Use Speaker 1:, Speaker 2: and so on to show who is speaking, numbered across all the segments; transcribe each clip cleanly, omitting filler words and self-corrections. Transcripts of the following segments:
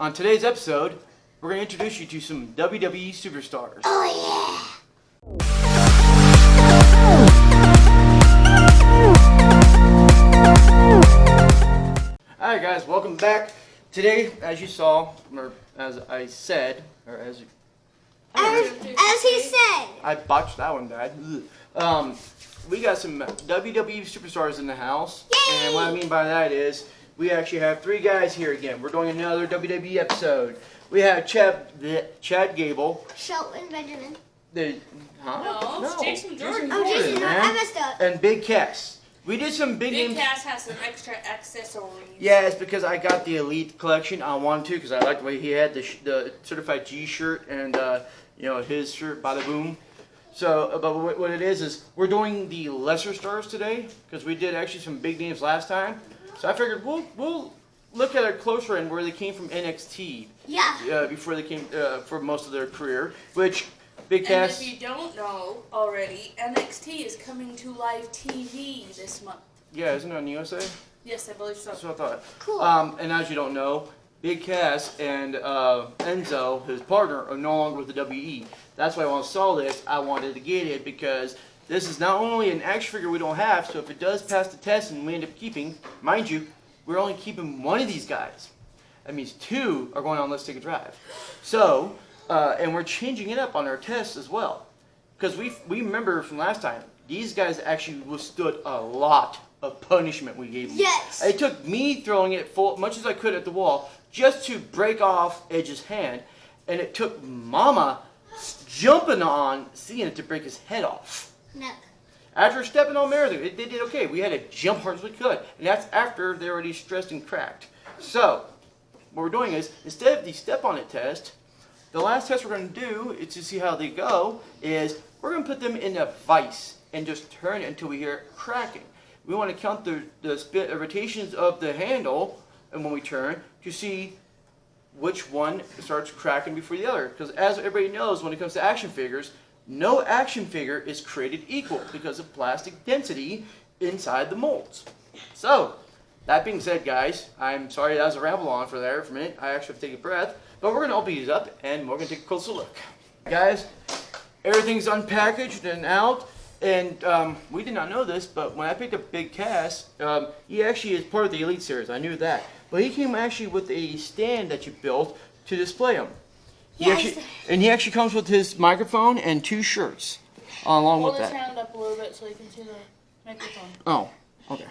Speaker 1: On today's episode, we're going to introduce you to some WWE superstars.
Speaker 2: Oh
Speaker 1: Alright guys, welcome back. Today, as you saw, or as I said, or as you...
Speaker 2: As he said.
Speaker 1: I botched that one bad. We got some WWE superstars in the house.
Speaker 2: Yay!
Speaker 1: And what I mean by that is, we actually have three guys here again. We're doing another WWE episode. We have Chad Gable.
Speaker 2: Shelton Benjamin.
Speaker 1: Huh?
Speaker 3: No, it's Jason Jordan.
Speaker 2: Oh, Jason,
Speaker 1: man.
Speaker 2: I messed up.
Speaker 1: And Big Cass. We did some big
Speaker 3: Big
Speaker 1: names.
Speaker 3: Cass has some extra accessories.
Speaker 1: Yeah, it's because I got the Elite collection. I wanted to because I liked the way he had the Certified G shirt and his shirt, Bada Boom. So, but what it is we're doing the lesser stars today because we did actually some big names last time. So I figured we'll look at it closer and where they came from NXT.
Speaker 2: Yeah.
Speaker 1: Before they came for most of their career, which Big Cass.
Speaker 3: And if you don't know already, NXT is coming to live TV this month.
Speaker 1: Yeah, isn't it on USA?
Speaker 3: Yes, I believe so.
Speaker 1: That's what I thought.
Speaker 2: Cool.
Speaker 1: And as you don't know, Big Cass and Enzo, his partner, are no longer with the WE. That's why when I saw this, I wanted to get it because this is not only an action figure we don't have, so if it does pass the test and we end up keeping, mind you, we're only keeping one of these guys. That means two are going on Let's Take a Drive. So, and we're changing it up on our tests as well. Because we remember from last time, these guys actually withstood a lot of punishment we gave them.
Speaker 2: Yes.
Speaker 1: It took me throwing it full, much as I could at the wall, just to break off Edge's hand. And it took Mama jumping on Cena to break his head off.
Speaker 2: No.
Speaker 1: After stepping on Marathon, they did okay. We had to jump hard as we could. And that's after they're already stressed and cracked. So, what we're doing is, instead of the step on it test, the last test we're going to do is to see how they go, is we're going to put them in a vise and just turn it until we hear it cracking. We want to count the rotations of the handle, and when we turn, to see which one starts cracking before the other. Because as everybody knows, when it comes to action figures, no action figure is created equal because of plastic density inside the molds. So, that being said, guys, I'm sorry that was a ramble on for a minute. I actually have to take a breath. But we're going to open these up and we're going to take a closer look. Guys, everything's unpackaged and out. And we did not know this, but when I picked up Big Cass, he actually is part of the Elite Series. I knew that. But he came actually with a stand that you built to display him. He actually comes with his microphone and two shirts along
Speaker 3: Hold
Speaker 1: with
Speaker 3: his
Speaker 1: that.
Speaker 3: hand up a little bit so you can see the microphone.
Speaker 1: Oh, okay.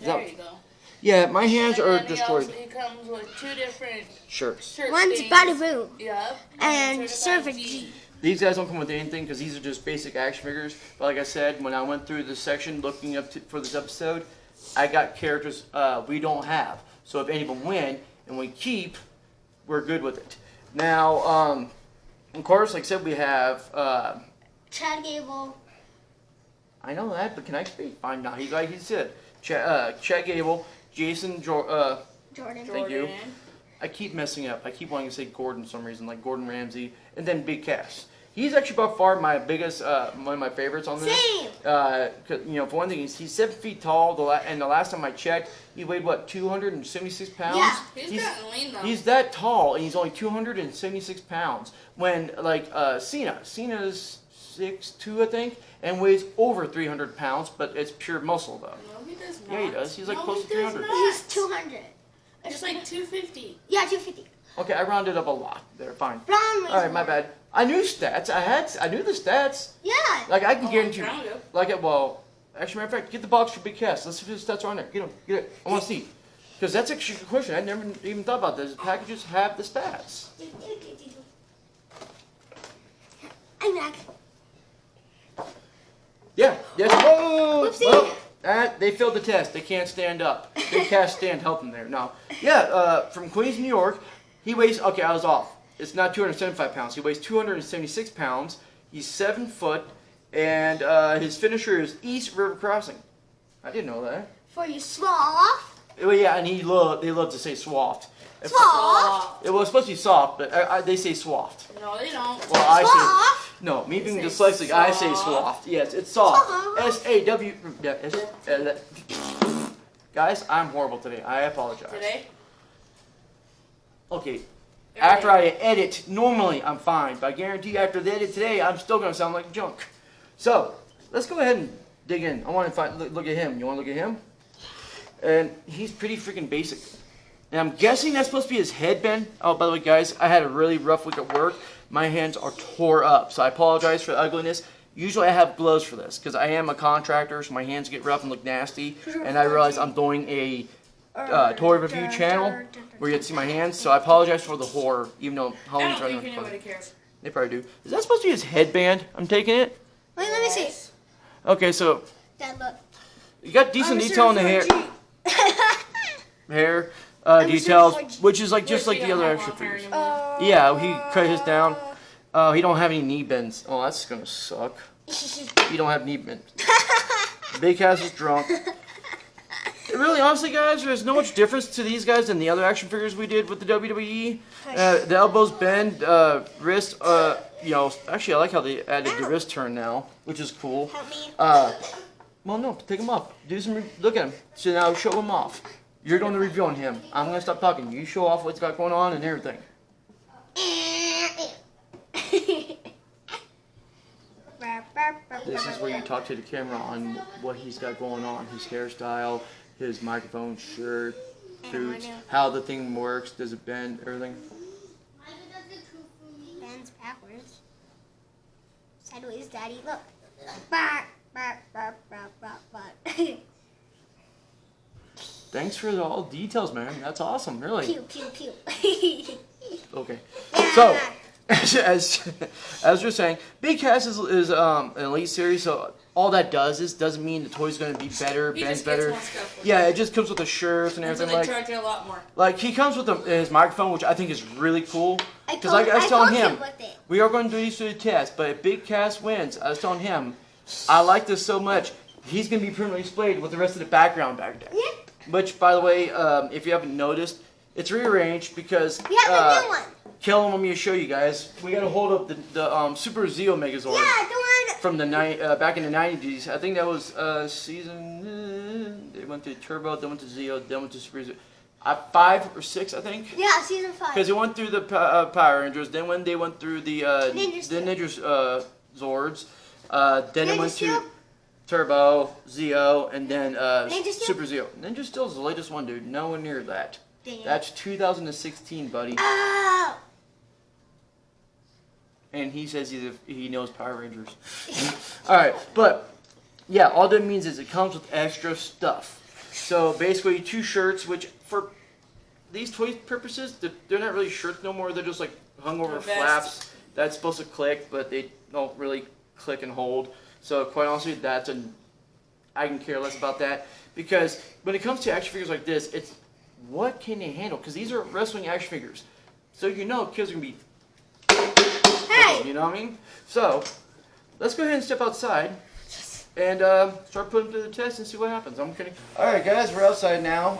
Speaker 3: There you go.
Speaker 1: Yeah, my hands
Speaker 3: And
Speaker 1: are
Speaker 3: then
Speaker 1: destroyed.
Speaker 3: He comes with two different
Speaker 1: Shirts.
Speaker 3: shirt
Speaker 2: One's
Speaker 3: sleeves.
Speaker 2: Bada Boom.
Speaker 3: Yep.
Speaker 2: And
Speaker 3: Certified
Speaker 2: Certified G.
Speaker 1: These guys don't come with anything because these are just basic action figures. But like I said, when I went through this section looking up for this episode, I got characters we don't have. So if any of them win and we keep, we're good with it. Now, of course, like I said, we have...
Speaker 2: Chad Gable.
Speaker 1: I know that, but can I speak? Fine, now he's like he said. Chad Gable, Jason
Speaker 2: Jordan.
Speaker 1: Thank you. I keep messing up. I keep wanting to say Gordon for some reason, like Gordon Ramsay, and then Big Cass. He's actually by far my biggest, one of my favorites on this.
Speaker 2: Same.
Speaker 1: 'Cause, for one thing, he's 7 feet tall. And the last time I checked, he weighed what, 276 pounds?
Speaker 2: Yeah.
Speaker 3: He's gotten lean though.
Speaker 1: He's that tall, and he's only 276 pounds. When Cena's 6'2", I think, and weighs over 300 pounds, but it's pure muscle though.
Speaker 3: No, he does not.
Speaker 1: Yeah, he does. He's like
Speaker 3: No,
Speaker 1: close
Speaker 3: he
Speaker 1: to
Speaker 3: does
Speaker 1: 300.
Speaker 3: not.
Speaker 2: He's 200.
Speaker 3: It's like 250.
Speaker 2: Yeah, 250.
Speaker 1: Okay, I rounded up a lot. There, fine.
Speaker 2: Brown
Speaker 1: All right, my bad. I knew stats. I knew the stats.
Speaker 2: Yeah.
Speaker 1: Like I can
Speaker 3: Oh,
Speaker 1: guarantee.
Speaker 3: round up.
Speaker 1: Actually, matter of fact, get the box for Big Cass. Let's see if the stats are on there. Get it. I want to see. Because that's actually a good question. I never even thought about this. Packages have the stats.
Speaker 2: I'm back.
Speaker 1: Yeah. Yes. Whoa.
Speaker 2: Whoopsie.
Speaker 1: Well, they failed the test. They can't stand up. Big Cass stand help them there. No. Yeah. From Queens, New York. He weighs. Okay, I was off. It's not 275 pounds. He weighs 276 pounds. He's 7 foot, and his finisher is East River Crossing. I didn't know that.
Speaker 2: For you sloth.
Speaker 1: Well, yeah, and they love to say swaft.
Speaker 2: Soft.
Speaker 1: It was supposed to be soft, but they say swaft.
Speaker 3: No, they don't.
Speaker 1: Well, I
Speaker 2: Soft.
Speaker 1: say no. Me being
Speaker 3: say
Speaker 1: dyslexic, I say
Speaker 3: soft.
Speaker 1: swaft. Yes, it's soft.
Speaker 2: Soft.
Speaker 1: S-A-W. Yeah, guys, I'm horrible today. I apologize.
Speaker 3: Today?
Speaker 1: Okay, After I edit, normally I'm fine. But I guarantee you after the edit today, I'm still going to sound like junk. So, let's go ahead and dig in. I want to look at him. You want to look at him? And he's pretty freaking basic. And I'm guessing that's supposed to be his headband. Oh, by the way, guys, I had a really rough week at work. My hands are tore up, so I apologize for the ugliness. Usually I have gloves for this because I am a contractor, so my hands get rough and look nasty. And I realize I'm doing a toy review channel where you get to see my hands, so I apologize for the horror, even though
Speaker 3: I
Speaker 1: Halloween's
Speaker 3: don't
Speaker 1: right
Speaker 3: think
Speaker 1: now.
Speaker 3: anybody cares.
Speaker 1: They probably do. Is that supposed to be his headband? I'm taking it.
Speaker 2: Wait, let me see.
Speaker 3: Yes.
Speaker 1: Okay, so
Speaker 2: Dad, look.
Speaker 1: you got decent detail on the hair details, which is like just like
Speaker 3: Which
Speaker 1: the
Speaker 3: we
Speaker 1: other
Speaker 3: don't have
Speaker 1: action
Speaker 3: long hair
Speaker 1: figures.
Speaker 3: anymore.
Speaker 1: Yeah, he cut his down. He don't have any knee bends. Oh, that's gonna suck. You don't have knee bends. Big Cass is drunk. Really, honestly, guys, there's no much difference to these guys than the other action figures we did with the WWE. The elbows bend, wrist, you know, actually, I like how they added the wrist turn now, which is cool.
Speaker 2: Help me.
Speaker 1: Well, no, take him off. Do some, look at him. So now show him off. You're doing the review on him. I'm gonna stop talking. You show off what's got going on and everything. This is where you talk to the camera on what he's got going on. His hairstyle, his microphone, shirt, boots, how the thing works, does it bend, everything.
Speaker 2: Bends backwards. Sideways, Daddy. Look. Back, back, back, back, back, back.
Speaker 1: Thanks for all the details, man. That's awesome, really.
Speaker 2: Pew, pew, pew.
Speaker 1: Okay.
Speaker 2: Yeah.
Speaker 1: So, as you're saying, Big Cass is an elite series, so all that doesn't mean the toy's going to be better,
Speaker 3: He
Speaker 1: bends
Speaker 3: just gets
Speaker 1: better.
Speaker 3: more stuff with
Speaker 1: Yeah,
Speaker 3: it.
Speaker 1: it just comes with the shirts and
Speaker 3: And so
Speaker 1: everything.
Speaker 3: they
Speaker 1: Like,
Speaker 3: charge you a lot more.
Speaker 1: he comes with his microphone, which I think is really cool.
Speaker 2: I
Speaker 1: Because like I was
Speaker 2: told
Speaker 1: telling him,
Speaker 2: with it.
Speaker 1: we are going to do these through the test, but if Big Cass wins, I was telling him, I like this so much, he's going to be permanently displayed with the rest of the background back there.
Speaker 2: Yeah.
Speaker 1: Which, by the way, if you haven't noticed, it's rearranged because
Speaker 2: We have a new one.
Speaker 1: Kellen wanted me to show you guys. We got to hold up the Super Zeo Megazord
Speaker 2: Yeah, the one.
Speaker 1: from the back in the 90s. I think that was season. They went to Turbo, then went to Zeo, then went to Super Zeo. 5 or 6, I think.
Speaker 2: Yeah, season 5.
Speaker 1: Because it went through the Power Rangers, then when they went through the Ninja Zords, then it went to
Speaker 2: Steel?
Speaker 1: Turbo, Zeo, and then
Speaker 2: Ninja Steel?
Speaker 1: Super Zeo. Ninja Steel's the latest one, dude. Nowhere near that.
Speaker 2: Dang it.
Speaker 1: That's 2016, buddy.
Speaker 2: Oh.
Speaker 1: And he says he knows Power Rangers. Alright, but yeah, all that means is it comes with extra stuff. So basically 2 shirts, which for these toy purposes, they're not really shirts no more. They're just like hung over
Speaker 3: They're vests.
Speaker 1: flaps. That's supposed to click, but they don't really click and hold. So quite honestly, I can care less about that. Because when it comes to action figures like this, it's what can they handle? Because these are wrestling action figures. So you know kids are going to be,
Speaker 2: Hey.
Speaker 1: you know what I mean? So let's go ahead and step outside and start putting them through the test and see what happens. I'm kidding. All right, guys, we're outside now.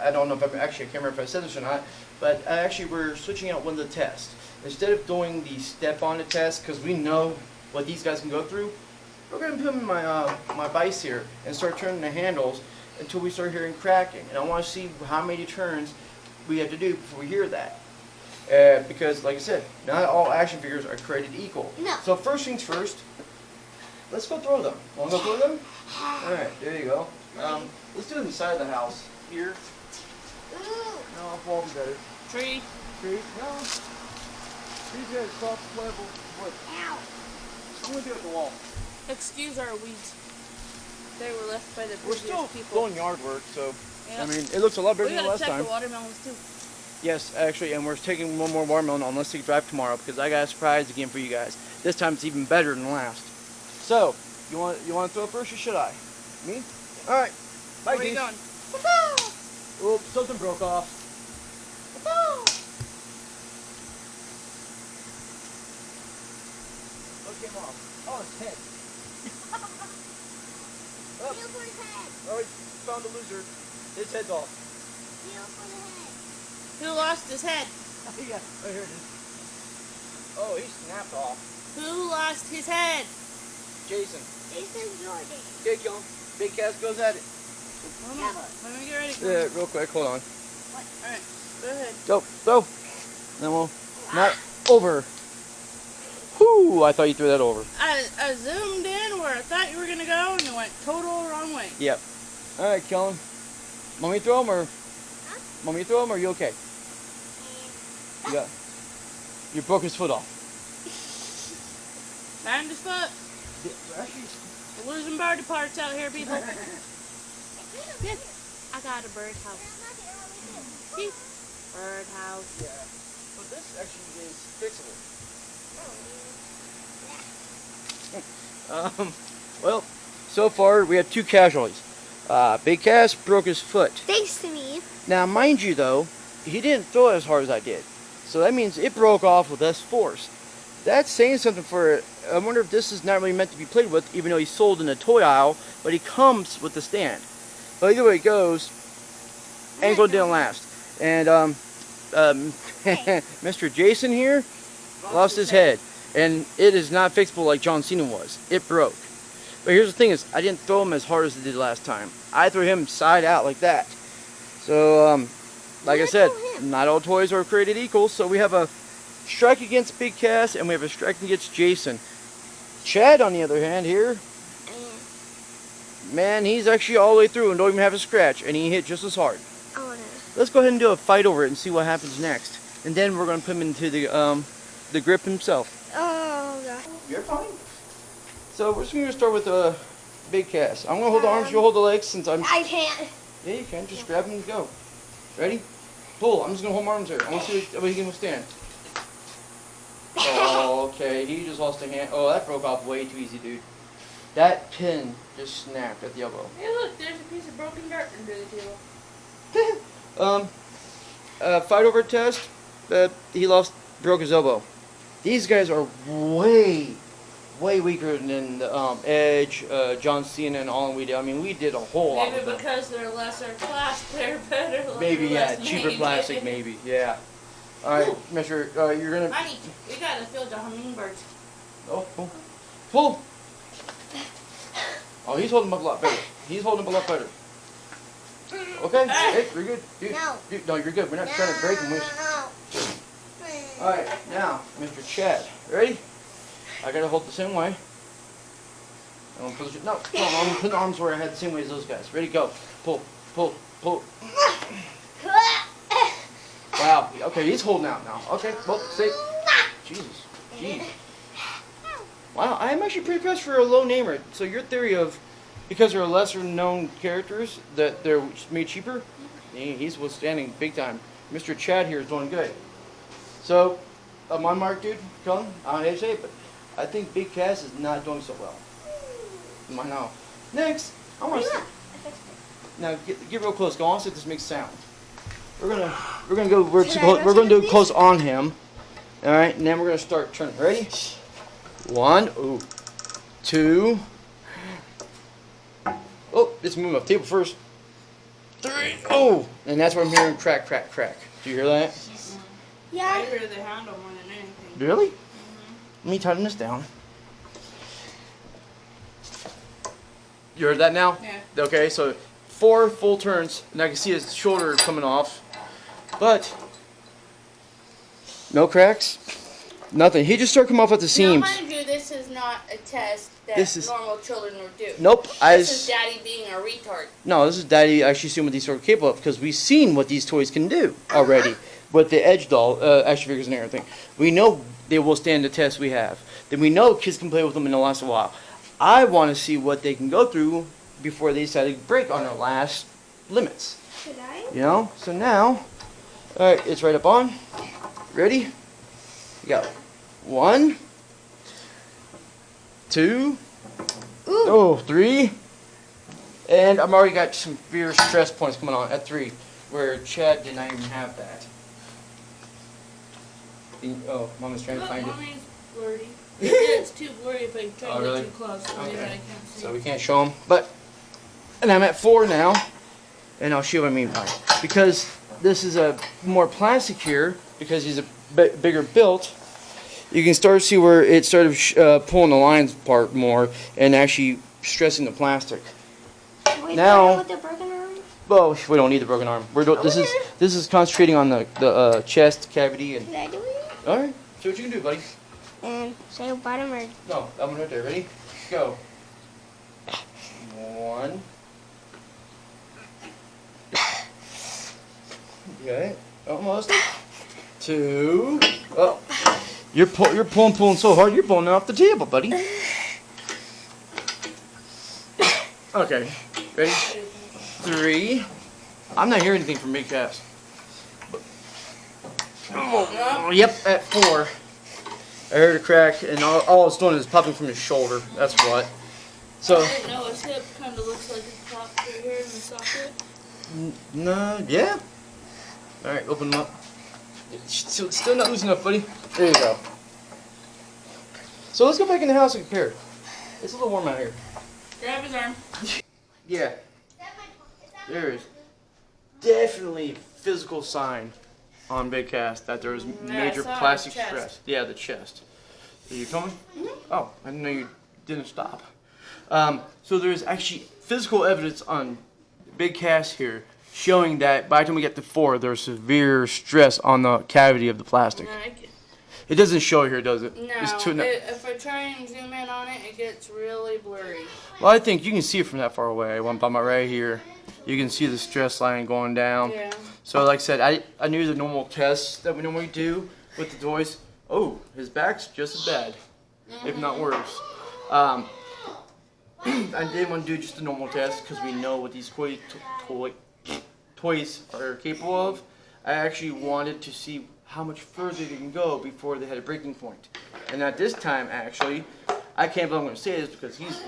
Speaker 1: I don't know if I can't remember if I said this or not, but actually we're switching out one of the tests. Instead of doing the step on the test, because we know what these guys can go through, we're going to put them in my vise here and start turning the handles until we start hearing cracking. And I want to see how many turns we have to do before we hear that. Because, like I said, not all action figures are created equal.
Speaker 2: No.
Speaker 1: So first things first, let's go throw them. Want to go throw them? All right, there you go. Let's do it inside the house. Here.
Speaker 2: Ooh.
Speaker 1: No, off wall be better.
Speaker 3: Tree.
Speaker 1: Tree? No. Tree's got a soft level wood.
Speaker 2: Ow.
Speaker 1: I'm gonna do it at the wall.
Speaker 3: Excuse our weeds. They were left by the
Speaker 1: We're
Speaker 3: previous
Speaker 1: still
Speaker 3: people.
Speaker 1: doing yard work, so
Speaker 3: Yeah.
Speaker 1: I mean, it looks a lot bigger
Speaker 3: We
Speaker 1: than
Speaker 3: gotta
Speaker 1: last
Speaker 3: check
Speaker 1: time.
Speaker 3: the watermelons too.
Speaker 1: Yes, actually, and we're taking one more watermelon on Let's Take a Drive tomorrow because I got a surprise again for you guys. This time it's even better than last. So, you want to throw it first or should I? Me? All right. Bye,
Speaker 3: Where are you
Speaker 1: geese.
Speaker 3: going?
Speaker 1: Oops, something broke off. What came off? Oh, his head. Oh,
Speaker 2: Feel for his head.
Speaker 1: oh, we found the loser. His head's off.
Speaker 2: Feel for the head.
Speaker 3: Who lost his head?
Speaker 1: Yeah, oh, here it is. Oh, he snapped off.
Speaker 3: Who lost his head?
Speaker 1: Jason.
Speaker 2: Jason Jordan.
Speaker 1: Okay, Gil. Big Cass goes at it.
Speaker 3: Let me get ready.
Speaker 1: Yeah, real quick, hold on.
Speaker 3: Alright, go ahead.
Speaker 1: Go, go. Then we'll, not over. Whoo, I thought you threw that over.
Speaker 3: I zoomed in where I thought you were gonna go, and it went total wrong way.
Speaker 1: Yep. All right, Kellen. Want me to throw him or? Want me to throw him or are you okay? You got. You broke his foot off.
Speaker 3: Found his foot. We're losing birdie parts out here, people. Good. I got a birdhouse. See? Birdhouse.
Speaker 1: Yeah. But this actually is fixable. Well, so far we have 2 casualties. Big Cass broke his foot.
Speaker 2: Thanks to me.
Speaker 1: Now, mind you though, he didn't throw it as hard as I did. So that means it broke off with less force. That's saying something for, I wonder if this is not really meant to be played with, even though he's sold in the toy aisle, but he comes with the stand. But either way it goes, ankle didn't last. And Mr. Jason here lost his head. And it is not fixable like John Cena was. It broke. But here's the thing is, I didn't throw him as hard as I did last time. I threw him side out like that. So, like I said, not all toys are created equal. So we have a strike against Big Cass and we have a strike against Jason. Chad, on the other hand, here, man, he's actually all the way through and don't even have a scratch. And he hit just as hard. Let's go ahead and do a fight over it and see what happens next. And then we're going to put him into the grip himself.
Speaker 2: Oh, God.
Speaker 1: You're fine. So we're just going to start with Big Cass. I'm going to hold the arms, you hold the legs since I'm...
Speaker 2: I can't.
Speaker 1: Yeah, you can. Just grab him and go. Ready? Pull. I'm just going to hold my arms here. I want to see what he can withstand. Oh, okay. He just lost a hand. Oh, that broke off way too easy, dude. That pin just snapped at the elbow.
Speaker 3: Hey, look, there's a piece of broken dirt under the table.
Speaker 1: Fight over test. He broke his elbow. These guys are way weaker than Edge, John Cena, and all we did. I mean, we did a whole lot.
Speaker 3: Maybe
Speaker 1: with
Speaker 3: because they're lesser class, they're better.
Speaker 1: maybe, yeah,
Speaker 3: less
Speaker 1: cheaper
Speaker 3: made.
Speaker 1: plastic, maybe, yeah. All right, Mister, you're gonna.
Speaker 3: We gotta field the hummingbirds.
Speaker 1: Oh, pull. Oh, he's holding up a lot better. He's holding up a lot better. Okay, hey, you're good. Dude, no, you're good. We're not trying to break him. All right, now, Mr. Chad, ready? I gotta hold the same way. I'm gonna put the, no, I'm gonna put the arms where I had the same way as those guys. Ready, go. Pull, pull, pull. Wow. Okay, he's holding out now. Okay, well, stay. Jesus. Jeez. Wow, I'm actually pretty impressed for a low namer. So your theory of, because they're lesser known characters, that they're made cheaper, he's withstanding big time. Mr. Chad here is doing good. So, my mark, dude, come. I don't hate to say it, but I think Big Cass is not doing so well. I know. Next, I want to. Now get real close. Go on, see if this makes sound. We're gonna go. We're gonna do it close on him. All right, and then we're gonna start turning. Ready? 1, 2. Oh, let's move my table first. 3. Oh, and that's where I'm hearing crack, crack, crack. Do you hear that?
Speaker 2: Yeah.
Speaker 3: I hear the handle more than anything.
Speaker 1: Really? Let me tighten this down. You heard that now?
Speaker 3: Yeah.
Speaker 1: Okay, so 4 full turns, and I can see his shoulder coming off, but no cracks, nothing. He just started coming off at the
Speaker 3: Now,
Speaker 1: seams.
Speaker 3: mind you, this is not a test that
Speaker 1: This is-
Speaker 3: normal children would do.
Speaker 1: Nope.
Speaker 3: This is Daddy being a retard.
Speaker 1: No, this is Daddy actually seeing what these toys are capable of, because we've seen what these toys can do already with the Edge doll, action figures and everything. We know they will stand the test we have. Then we know kids can play with them and they'll last a while. I want to see what they can go through before they decide to break on their last limits.
Speaker 2: Should I?
Speaker 1: You know? So now, alright, it's right up on. Ready? Go. 1, 2, 3. And I've already got some severe stress points coming on at 3, where Chad did not even have that. Oh, Mama's trying to find it.
Speaker 3: Mommy's blurry. It's too blurry if I try
Speaker 1: Oh,
Speaker 3: to
Speaker 1: really?
Speaker 3: get too close. So maybe I can't see.
Speaker 1: So we can't show them. But, and I'm at 4 now. And I'll show you what I mean by it. Because this is a more plastic here, because he's a bigger built, you can start to see where it started pulling the lines apart more and actually stressing the plastic.
Speaker 2: Wait,
Speaker 1: Now-
Speaker 2: with the broken arm?
Speaker 1: Well, we don't need the broken arm. This is concentrating on the chest cavity and.
Speaker 2: Did I do it?
Speaker 1: All right, see what you can do, buddy.
Speaker 2: And say bottom or
Speaker 1: No, that one right there. Ready? Go. 1. Okay, almost. 2. Oh, you're pulling so hard. You're pulling it off the table, buddy. Okay, ready? 3. I'm not hearing anything from Big Cass. Oh, yep, at 4. I heard a crack, and all it's doing is popping from his shoulder. That's what. So.
Speaker 3: I didn't know his hip kind of looks like it popped right here in the socket.
Speaker 1: No, yeah. All right, open them up. Still not loose enough, buddy. There you go. So let's go back in the house and compare. It's a little warm out here.
Speaker 3: Grab his arm.
Speaker 1: Yeah. There is definitely physical sign on Big Cass that there was major
Speaker 3: saw
Speaker 1: plastic
Speaker 3: his chest.
Speaker 1: stress. Yeah, the chest. Are you coming? Oh, I didn't know you didn't stop. So there's actually physical evidence on Big Cass here showing that by the time we get to 4, there's severe stress on the cavity of the plastic. It doesn't show here, does it?
Speaker 3: No,
Speaker 1: It's too
Speaker 3: if I try and zoom in on it, it gets really blurry.
Speaker 1: Well, I think you can see it from that far away. I'm talking about right here. You can see the stress line going down.
Speaker 3: Yeah.
Speaker 1: So like I said, I knew the normal tests that we normally do with the toys. Oh, his back's just as bad, if not worse. I didn't want to do just a normal test because we know what these toys are capable of. I actually wanted to see how much further they can go before they had a breaking point. And at this time, actually, I can't believe I'm going to say this because he's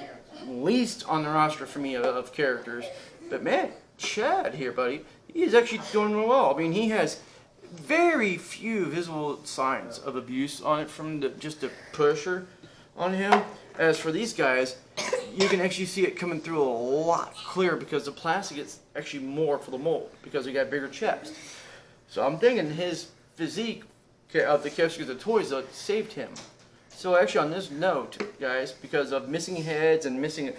Speaker 1: least on the roster for me of characters. But man, Chad here, buddy, he's actually doing well. I mean, he has very few visible signs of abuse on it from just the pusher on him. As for these guys, you can actually see it coming through a lot clearer because the plastic is actually more for the mold because he got bigger chest. So I'm thinking his physique of the characters of the toys that saved him. So actually on this note, guys, because of missing heads and missing,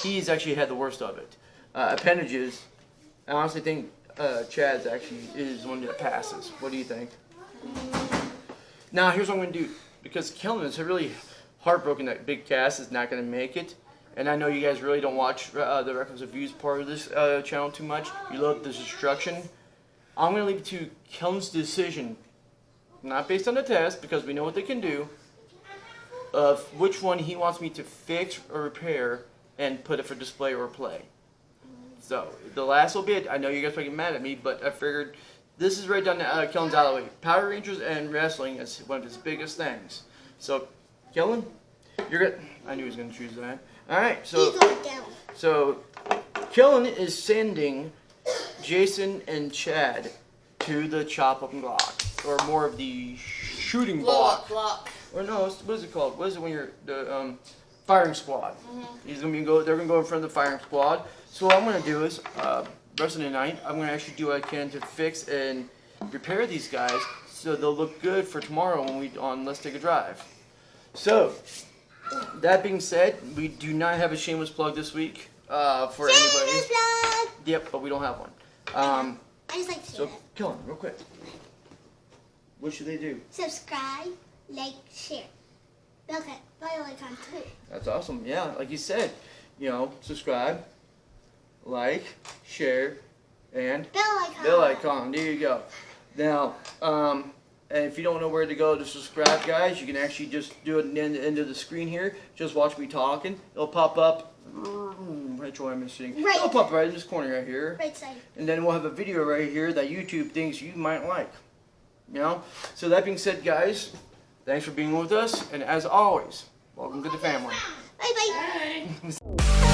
Speaker 1: he's actually had the worst of it. Appendages, I honestly think Chad's actually is the one that passes. What do you think? Now here's what I'm going to do. Because Kellen is really heartbroken that Big Cass is not going to make it. And I know you guys really don't watch the Records of Views part of this channel too much. You love the destruction. I'm going to leave it to Kellen's decision, not based on the test, because we know what they can do, of which one he wants me to fix or repair and put it for display or play. So, the last little bit, I know you guys might get mad at me, but I figured this is right down to Kellen's alley. Power Rangers and wrestling is one of his biggest things. So, Kellen, you're good. I knew he was going to choose that. Alright, so Kellen is sending Jason and Chad to the chop up and block, or more of the shooting block. Or no, what is it called? What is it when you're the firing squad? He's gonna they're gonna go in front of the firing squad. So what I'm gonna do is rest of the night, I'm gonna actually do what I can to fix and repair these guys so they'll look good for tomorrow when we on Let's Take a Drive. So that being said, we do not have a shameless plug this week for anybody.
Speaker 2: shameless plug.
Speaker 1: Yep, but we don't have one.
Speaker 2: I just like to
Speaker 1: So, kill him real quick. What should they do?
Speaker 2: subscribe, like, share. Bell icon too.
Speaker 1: That's awesome. Yeah, like you said, subscribe, like, share, and bell icon. There you go. Now, and if you don't know where to go to subscribe, guys, you can actually just do it at the end of the screen here. Just watch me talking. It'll pop up. Right where I'm sitting.
Speaker 2: Right.
Speaker 1: It'll pop right in this corner right here.
Speaker 2: Right side.
Speaker 1: And then we'll have a video right here that YouTube thinks you might like. So that being said, guys, thanks for being with us. And as always, welcome to the family.
Speaker 2: Bye bye.
Speaker 3: Bye.